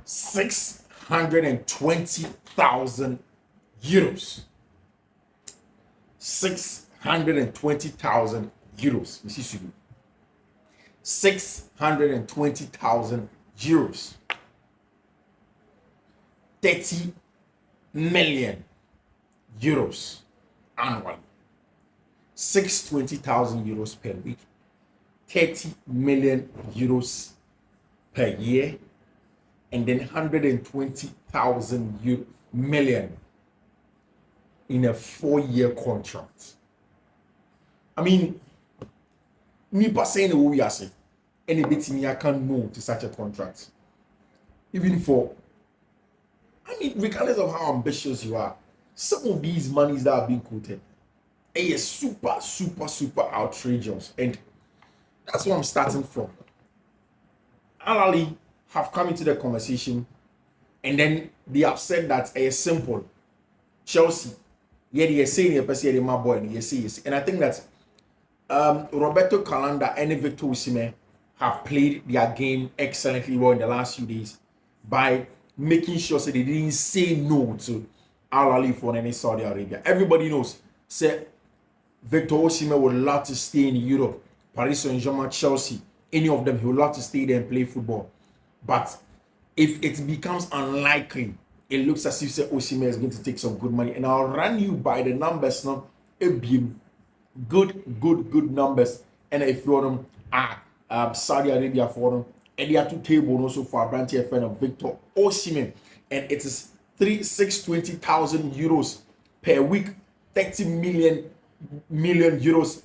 620,000 euros. 620,000 euros. You see, 620,000 euros. 30 million euros annually. 620,000 euros per week. 30 million euros per year. And then 120,000 million in a 4-year contract. I mean, me saying the way we are saying, any bit me I can't move to such a contract. Even for, I mean, regardless of how ambitious you are, some of these monies that are being quoted are super, super, super outrageous. And that's where I'm starting from. Al have come into the conversation, and then they have said that it's simple. Chelsea, yeah, they're saying they're my boy, and yes. And I think that Roberto Calanda and Victor Osimhen have played their game excellently well in the last few days by making sure so they didn't say no to Al for any Saudi Arabia. Everybody knows, say Victor Osimhen would love to stay in Europe, Paris Saint-Germain, Chelsea, any of them, he would love to stay there and play football. But if it becomes unlikely, it looks as if Osimhen is going to take some good money. And I'll run you by the numbers now. Good numbers. And if you want them, Saudi Arabia for them. And they are two tables also for a branch FN of Victor Osimhen. And it is 620,000 euros per week, 30 million euros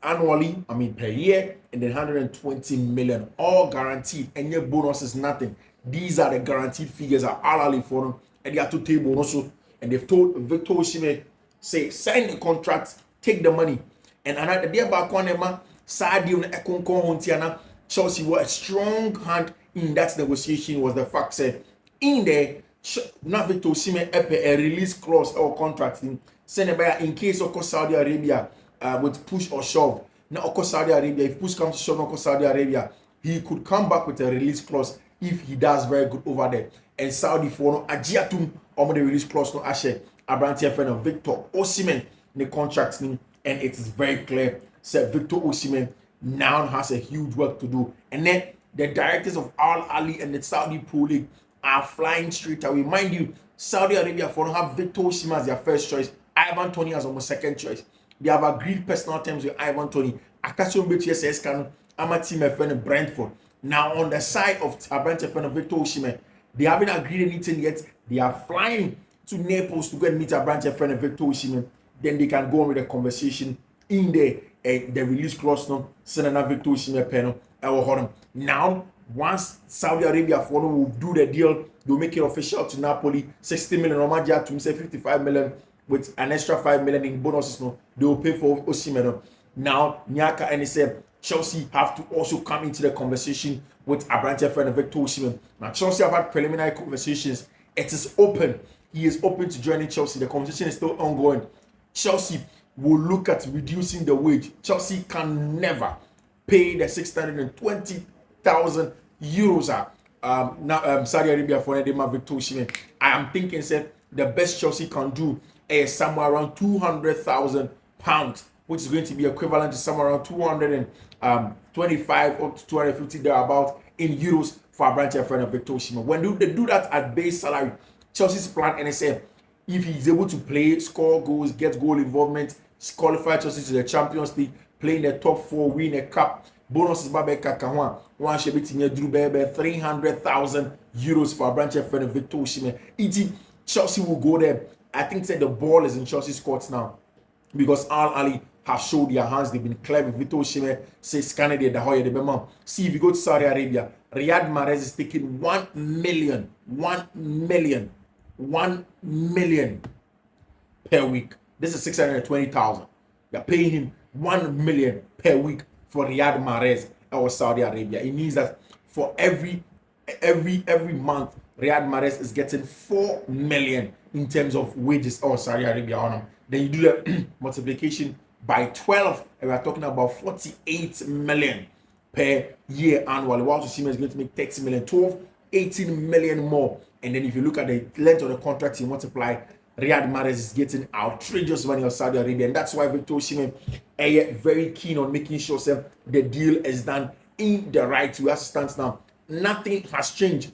annually, I mean per year, and then 120 million, all guaranteed. And your bonus is nothing. These are the guaranteed figures at Al for them, and they are two tables also. And they've told Victor Osimhen, say, sign the contract, take the money. And another day back on them, Sadio and Ekonko Hontiana, Chelsea were a strong hand in that negotiation. Was the fact said in there, not Victor Osimhen a release clause or contracting, send in case of Saudi Arabia with push or shove. Now, Saudi Arabia, if push comes to shove, Saudi Arabia, he could come back with a release clause if he does very good over there. And Saudi for no ajiatum on the release clause no ashe Abrantia friend of Victor Osimhen the contract and it is very clear. So Victor Osimhen now has a huge work to do. And then the directors of Al Ahly and the Saudi Pro League are flying straight away. Mind you, Saudi Arabia for have Victor Osimhen as their first choice, Ivan Toney as almost second choice. They have agreed personal terms with Ivan Toney. Akasio BTSS can team friend Brentford. Now on the side of Brentford friend of Victor Osimhen, they haven't agreed anything yet. They are flying to Naples to go and meet Brentford friend of Victor Osimhen. Then they can go on with the conversation in the release clause no send another Victor Osimhen panel. Now once Saudi Arabia for them will do the deal, they'll make it official to Napoli. 60 million or to say 55 million with an extra 5 million in bonuses. No, they will pay for Osimhen. Now Nyaka and they said Chelsea have to also come into the conversation with Abrante friend Victor Osimhen. Now Chelsea have had preliminary conversations. It is open. He is open to joining Chelsea. The conversation is still ongoing. Chelsea will look at reducing the wage. Chelsea can never pay the 620,000 euros Saudi Arabia for Nedema Victor Osimhen. I am thinking, said the best Chelsea can do is somewhere around 200,000 pounds, which is going to be equivalent to somewhere around 225 up to 250 thereabout in euros for a branch friend of Victor Osimhen. When they do that at base salary, Chelsea's plan, and I said, if he's able to play, score goals, get goal involvement, qualify Chelsea to the Champions League, play in the top 4, win a cup, bonuses babe kakahwa, one should be drew baby 300,000 euros for a branch friend of Victor Osimhen. Chelsea will go there. I think that the ball is in Chelsea's courts now because Al Ahly have showed their hands. They've been clever. Victor Osimhen says Canada the Hoya the Bema. See if you go to Saudi Arabia, Riyad Mahrez is taking 1 million per week. This is 620,000. They're paying him 1 million per week for Riyad Mahrez or Saudi Arabia. It means that for every month, Riyad Mahrez is getting 4 million in terms of wages or Saudi Arabia on him. Then you do the multiplication by 12, and we're talking about 48 million per year annually. While Osimhen is going to make 30 million, 12 18 million more. And then if you look at the length of the contract, you multiply, Riyad Mahrez is getting outrageous money of Saudi Arabia. And that's why Victor Osimhen is very keen on making sure the deal is done in the right way. As it stands now, nothing has changed.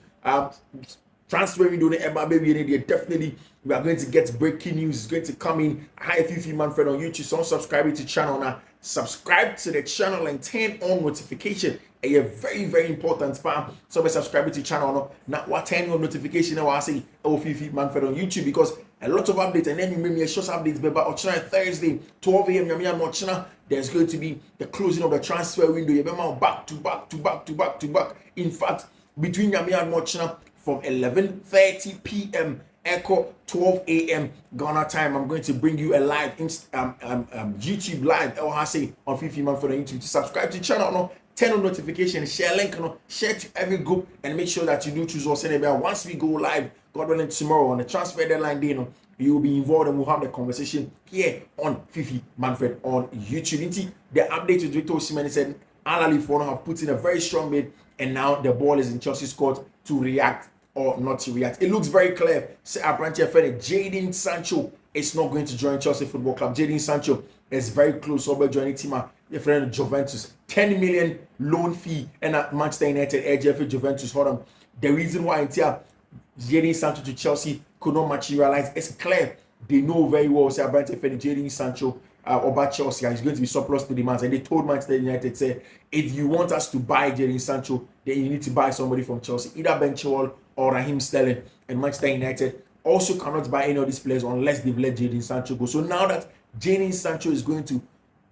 Transfer window definitely we are going to get breaking news. It's going to come in. Hi, Fiifi-Manfred on YouTube. So subscribe to the channel now. Subscribe to the channel and turn on notification. A very, very important spam. So subscribe to the channel now. What turn on notification now? I say Fiifi-Manfred on YouTube because a lot of updates and then you make me a short updates. But on Thursday, 12 a.m. There's going to be the closing of the transfer window. You remember back to back. In fact, between Yami and Mochina from 11:30 p.m. Echo 12 a.m. Ghana time, I'm going to bring you a live YouTube live on Fiifi-Manfred on YouTube. To subscribe to the channel, turn on notification, share link, share to every group, and make sure that you do choose us anywhere. Once we go live, God willing, tomorrow on the transfer deadline day, you will be involved and we'll have the conversation here on Fiifi-Manfred on YouTube. The update with Victor Osimhen said Al Ahly have put in a very strong bid, and now the ball is in Chelsea's court to react or not to react. It looks very clear. Apparently, Jadon Sancho is not going to join Chelsea Football Club. Jadon Sancho is very close over joining team. Your friend Juventus, 10 million loan fee, and at Manchester United, AGF Juventus. Hold on. The reason why Jadon Sancho to Chelsea could not materialize is clear. They know very well. Apparently, Jadon Sancho about Chelsea is going to be surplus to demands, and they told Manchester United, say, if you want us to buy Jadon Sancho, then you need to buy somebody from Chelsea, either Ben Chilwell or Raheem Sterling. And Manchester United also cannot buy any of these players unless they've let Jadon Sancho go. So now that Jadon Sancho is going to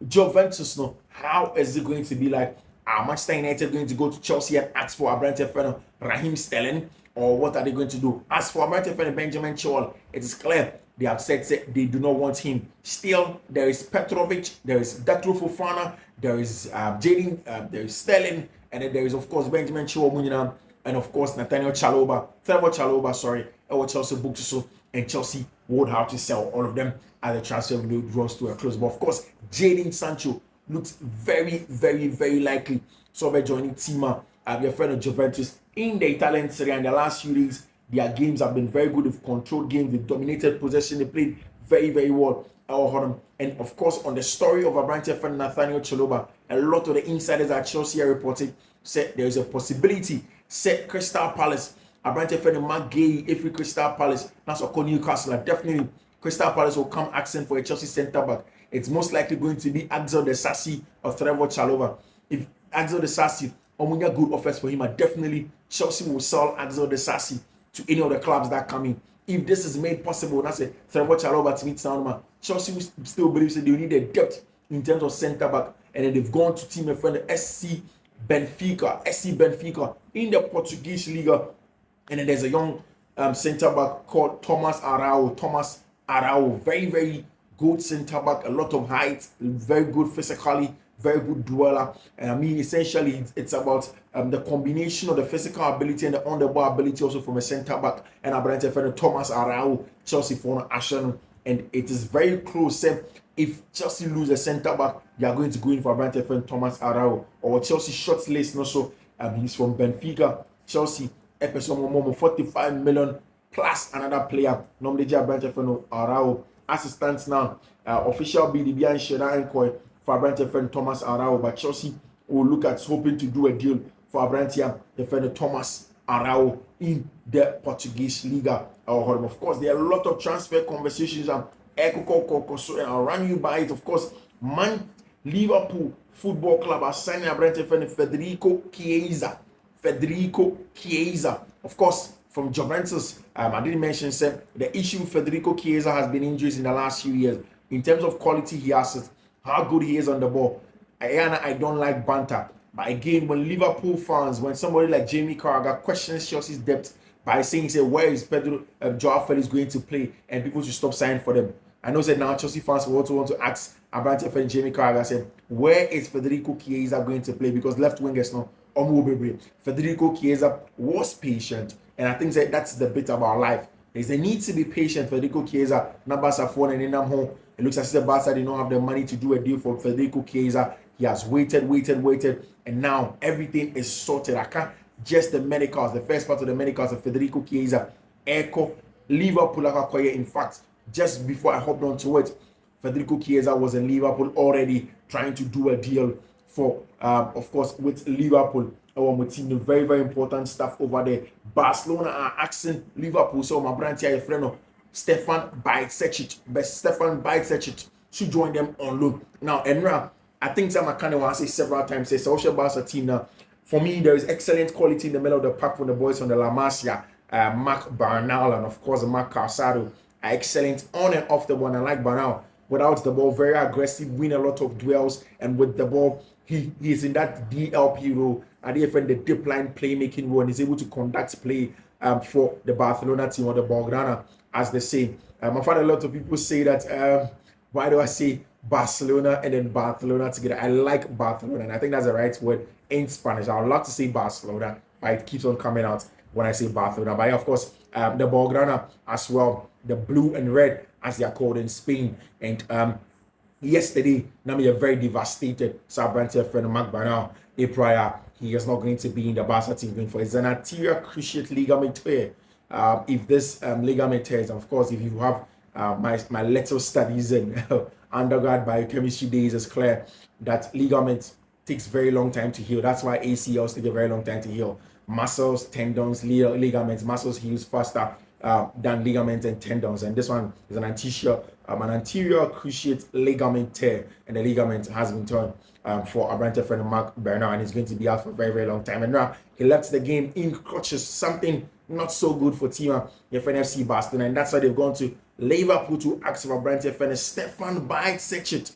Juventus, how is it going to be like? Are Manchester United going to go to Chelsea and ask for a brand friend Raheem Sterling, or what are they going to do? As for a brand friend Benjamin Chilwell, it is clear they have said they do not want him. Still, there is Petrovic, there is Declan Fofana, there is Jadon, there is Sterling, and then there is of course Benjamin Chilwell, and of course Trevor Chalobah, sorry, our Chelsea booked so, and Chelsea would have to sell all of them as the transfer window draws to a close. But of course, Jadon Sancho looks very, very, very likely. So we're joining Tima, your friend of Juventus in the Italian Serie A. In the last few days, their games have been very good. They've controlled games, they dominated possession, they played very, very well. And of course, on the story of Abrante friend Nathaniel Chalobah, a lot of the insiders at Chelsea are reporting said there is a possibility. Said Crystal Palace, Abrante friend Mark Gay, if we Crystal Palace, that's a Newcastle. Definitely, Crystal Palace will come asking for a Chelsea centre back. It's most likely going to be Axel Disasi or Trevor Chalobah. If Axel Disasi, Omunya good offers for him, definitely Chelsea will sell Axel Disasi to any of the clubs that come in. If this is made possible, that's a Trevor Chalobah to meet Soundman. Chelsea still believes that they need a depth in terms of centre back, and then they've gone to team a friend SC Benfica in the Portuguese Liga, and then there's a young centre back called Thomas Arau, very, very good centre back, a lot of height, very good physically, very good dweller. And I mean, essentially, it's about the combination of the physical ability and the on-the-ball ability also from a centre back. And I'm friend Thomas Arau, Chelsea for Ashton, and it is very close. If Chelsea lose a centre back, they are going to go in for a friend Thomas Arau, or Chelsea shortlist. Also, he's from Benfica. Chelsea, episode 45 million plus another player. Normally, Brand friend Arau. As it stands now, official BDB and Sheda Enkoy for Abrante friend Thomas Arau, but Chelsea will look at hoping to do a deal for Abrante friend Thomas Arau in the Portuguese Liga. Of course, there are a lot of transfer conversations. I'll run you by it. Of course, Liverpool Football Club are signing Abrante friend Federico Chiesa. Of course, from Juventus, I didn't mention the issue with Federico Chiesa has been injuries in the last few years. In terms of quality, he has it, how good he is on the ball. I don't like banter. But again, when Liverpool fans, when somebody like Jamie Carragher questions Chelsea's depth by saying, where is Pedro, Joao Felix going to play, and people should stop signing for them. I know that now Chelsea fans will also want to ask Abrante friend Jamie Carragher, where is Federico Chiesa going to play? Because left wingers now, Federico Chiesa was patient. And I think that's the bit about life. There's a need to be patient. Federico Chiesa, numbers are falling in home. It looks as if the Barca did not have the money to do a deal for Federico Chiesa. He has waited, and now everything is sorted. just the medicals, the first part of the medicals of Federico Chiesa, Echo, Liverpool, in fact, just before I hopped onto it, Federico Chiesa was in Liverpool already trying to do a deal for, of course, with Liverpool. Our team, very, very important stuff over there. Barcelona are asking Liverpool, so my brand here, friend, Stefan Bajcetic should join them on loan. Now, Enra, I think Sam Akane will say several times, say social Barca team now. For me, there is excellent quality in the middle of the pack from the boys from the La Masia, Mark Bernal, and of course, Mark Calçado are excellent on and off the ball. And I like Bernal without the ball, very aggressive, win a lot of duels, and with the ball, he is in that DLP role, and even the deep line playmaking role, and is able to conduct play for the Barcelona team or the Blaugrana, as they say. I've had a lot of people say that, why do I say Barcelona and then Barcelona together? I like Barcelona, and I think that's the right word in Spanish. I would love to say Barcelona, but it keeps on coming out when I say Barcelona. But yeah, of course, the Blaugrana as well, the blue and red, as they are called in Spain. And yesterday, Nami are very devastated. Sabrante friend Mark Bernal, a prior, he is not going to be in the Barca team going for. It's an anterior cruciate ligament tear. If this ligament tears, of course, if you have my little studies in undergrad biochemistry days, it's clear that ligament takes very long time to heal. That's why ACLs take a very long time to heal. Muscles, tendons, ligaments, muscles heals faster than ligaments and tendons. And this one is an anterior cruciate ligament tear, and the ligament has been torn for Abrante friend Mark Bernal, and he's going to be out for a very, very long time. And now he left the game in crutches, something not so good for team FC Barcelona, and that's why they've gone to Liverpool to ask for Abrante friend Stefan Bajcetic.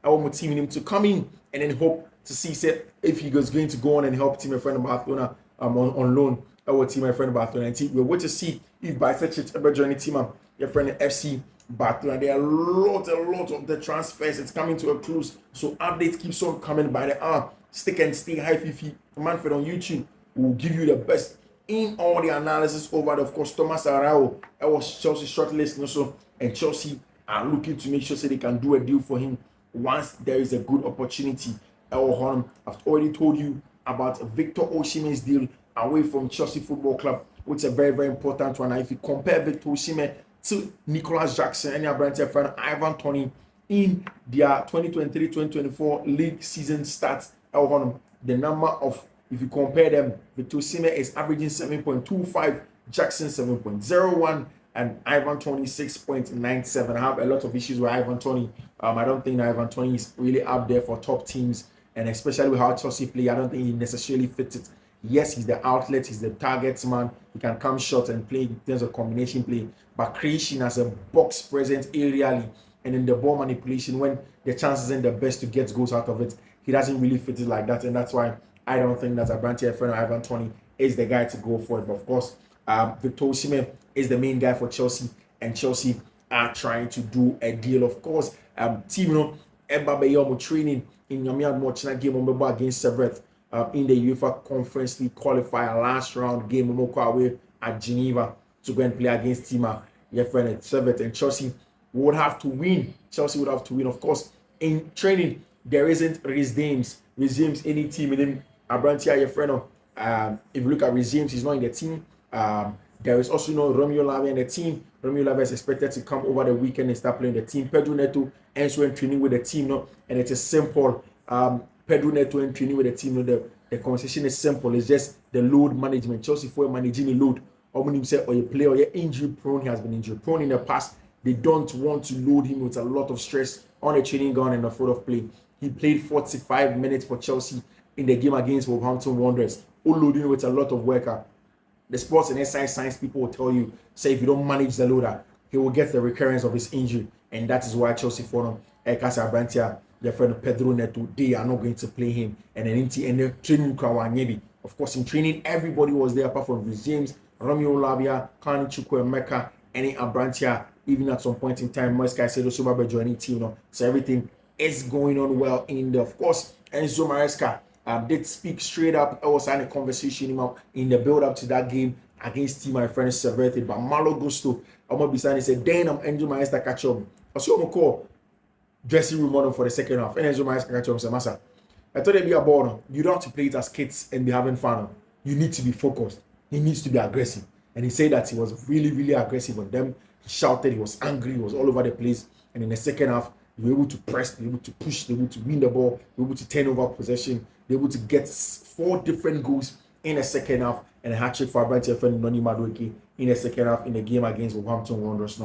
I want my team him to come in and then hope to see if he was going to go on and help team friend Barcelona on loan. Our team, my friend Barcelona, and we're waiting to see if Bajcetic ever join the team. Your friend FC Barcelona. There are a lot of the transfers. It's coming to a close, so updates keeps on coming by the hour. Stick and stay high Fiifi-Manfred on YouTube will give you the best in all the analysis over the, of course, Thomas Araujo. I was Chelsea shortlist also, and Chelsea are looking to make sure so they can do a deal for him once there is a good opportunity. I've already told you about Victor Oshimen's deal away from Chelsea Football Club, which is a very, very important one. Now, if you compare Victor Osimhen to Nicolas Jackson and your brand friend Ivan Toney in their 2023-2024 league season stats, the number of, if you compare them, Victor Osimhen is averaging 7.25, Jackson 7.01, and Ivan Toney 6.97. I have a lot of issues with Ivan Toney. I don't think that Ivan Toney is really up there for top teams, and especially with how Chelsea play, I don't think he necessarily fits it. Yes, he's the outlet, he's the target man. He can come short and play in terms of combination play, but creation as a box presence aerially and in the ball manipulation, when the chances ain't the best to get goals out of it, he doesn't really fit it like that, and that's why I don't think that Abrante friend Ivan Toney is the guy to go for it. But of course, Victor Osimhen is the main guy for Chelsea, and Chelsea are trying to do a deal. Of course, team Mbappe training in Yamiad Mochina game against Severeth in the UEFA Conference League qualifier last round game away at Geneva to go and play against Tima, your friend at Severeth, and Chelsea would have to win. Of course, in training there isn't Rees James any team, and then Abrantia, your friend if you look at Rees James, he's not in the team. There is also Romeo Lavia in the team. Romeo Lavia is expected to come over the weekend and start playing the team. Pedro Neto ends when training with the team, and it is simple. Pedro Neto and training with the team, the conversation is simple. It's just the load management. Chelsea for managing the load. Or you play or you're injury prone. He has been injury prone in the past. They don't want to load him with a lot of stress on the training ground and the field of play. He played 45 minutes for Chelsea in the game against Wolverhampton Wanderers. All loading with a lot of work. The sports and exercise science people will tell you, say if you don't manage the loader, he will get the recurrence of his injury. And that is why Chelsea for Casa Brantia, their friend Pedro Neto, they are not going to play him. And then in the training, of course, in training, everybody was there apart from Rees James, Romeo Lavia, Kani Chukwu Emeka, and Abrantia. Even at some point in time, Moiskai said also by joining team. So everything is going on well in there. Of course, Enzo Maresca did speak straight up. I was having a conversation in the build up to that game against team my friend Severity, but Malo Gusto, I'm gonna be saying, he said, then I'm Enzo Maresca catch up. I saw him call dressing room model for the second half. And Enzo Maresca catch up, said, Massa, I thought it'd be a ball. You don't have to play it as kids and be having fun. You need to be focused. He needs to be aggressive. And he said that he was really, really aggressive on them. He shouted, he was angry, he was all over the place. And in the second half, they were able to press, they were able to push, they were able to win the ball, they were able to turn over possession, they were able to get 4 different goals in the second half, and a hat-trick for Abrante Feni Noni Madueke in the second half in the game against Wolverhampton Wanderers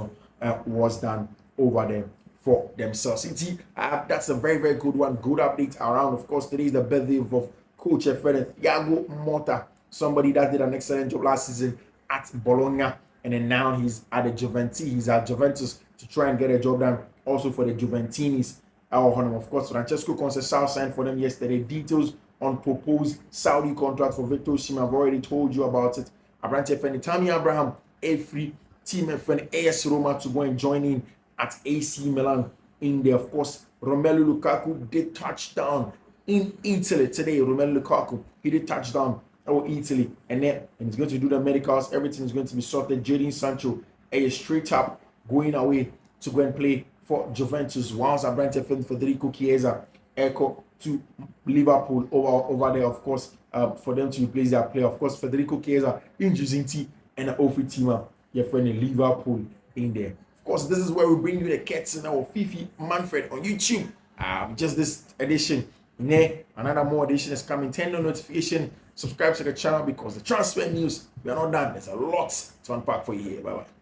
was done over there for themselves. That's a very, very good one. Good update around. Of course, today is the birthday of Coach Thiago Motta, somebody that did an excellent job last season at Bologna, and then now he's at Juventus to try and get a job done also for the Juventinis. Of course, Francesco Conceição signed for them yesterday. Details on proposed Saudi contract for Victor Osimhen, I've already told you about it. Abrante Feni, Tammy Abraham, a free team friend AS Roma to go and join in at AC Milan in there. Of course, Romelu Lukaku did touchdown in Italy today. Romelu Lukaku, he did touchdown in Italy, and he's going to do the medicals. Everything is going to be sorted. Jadon Sancho, straight up going away to go and play for Juventus. Whilst Abrante Feni, Federico Chiesa, echo to Liverpool over there, of course, for them to replace their player. Of course, Federico Chiesa in Giuseppe and an Ofi teamer, your friend in Liverpool in there. Of course, this is where we bring you the cats in our Fiifi-Manfred on YouTube. Just this edition. Another more edition is coming. Turn on notification. Subscribe to the channel because the transfer news, we are not done. There's a lot to unpack for you here. Bye bye.